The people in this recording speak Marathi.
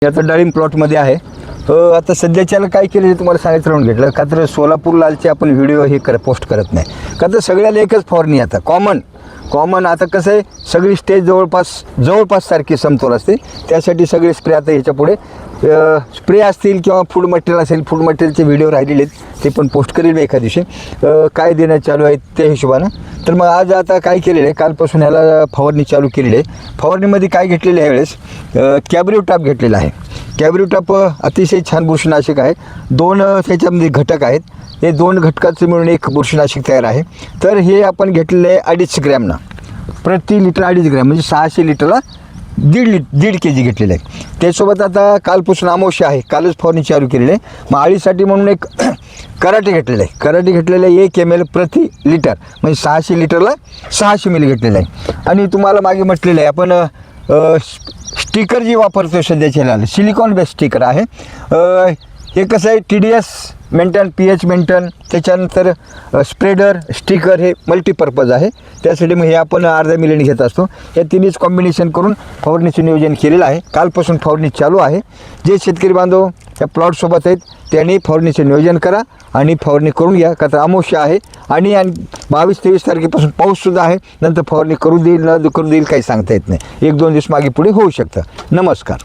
आता डाळिंब प्लॉटमध्ये आहे. आता सध्याच्याला काय केलं तुम्हाला सांगायचं राहून घेतलं का तर सोलापूर लालचे आपण व्हिडिओ हे पोस्ट करत नाही का तर सगळ्याला एकच फवारणी आता कॉमन आता कसं आहे सगळी स्टेज जवळपास सारखी समतोल असते. त्यासाठी सगळे स्प्रे आता ह्याच्या पुढे स्प्रे असतील किंवा फूड मटेरियल असेल फूड मटेरियलचे व्हिडिओ राहिलेले आहेत ते पण पोस्ट करेल मी एका दिवशी काय देण्यात चालू आहे त्या हिशोबानं. तर मग आज आता काय केलेलं आहे कालपासून ह्याला फवारणी चालू केलेली आहे. फवारणीमध्ये काय घेतलेलं आहे यावेळेस कॅब्रिओ टॉप घेतलेला आहे. कॅब्रिओ टॉप अतिशय छान बुरशीनाशक आहे. दोन त्याच्यामध्ये घटक आहेत. हे दोन घटकाचं मिळून एक बुरशीनाशक तयार आहे. तर हे आपण घेतलेलं आहे 250 ग्रॅमनं प्रति लिटर 2.5 ग्रॅम म्हणजे 600 लिटरला दीड के जी घेतलेलं आहे. त्यासोबत आता कालपासून अमावस्या आहे कालच फवारणी चालू केलेली आहे. मग अळीसाठी म्हणून एक कराटे घेतलेलं आहे 1 ml प्रति लिटर म्हणजे 600 लिटरला 600 मिली घेतलेलं आहे. आणि तुम्हाला मागे म्हटलेलं आहे आपण स्टिकर जी वापरतो सध्याच्या सिलिकॉन बेस स्टिकर आहे. हे कसं आहे TDS मेंटेन pH मेंटेन त्याच्यानंतर स्प्रेडर स्टिकर हे मल्टीपर्पज आहे. त्यासाठी मग हे आपण अर्धा मिलीने घेत असतो. या तिन्हीच कॉम्बिनेशन करून फवारणीचं नियोजन केलेलं आहे. कालपासून फवारणी चालू आहे. जे शेतकरी बांधव या प्लॉटसोबत आहेत त्यांनी फवारणीचं नियोजन करा आणि फवारणी करून घ्या का तर अमावस्या आहे आणि 22-23 तारखेपासून पाऊससुद्धा आहे. नंतर फवारणी करू देईल न करू देईल काही सांगता येत नाही. 1-2 दिवस मागे पुढे होऊ शकतं. नमस्कार.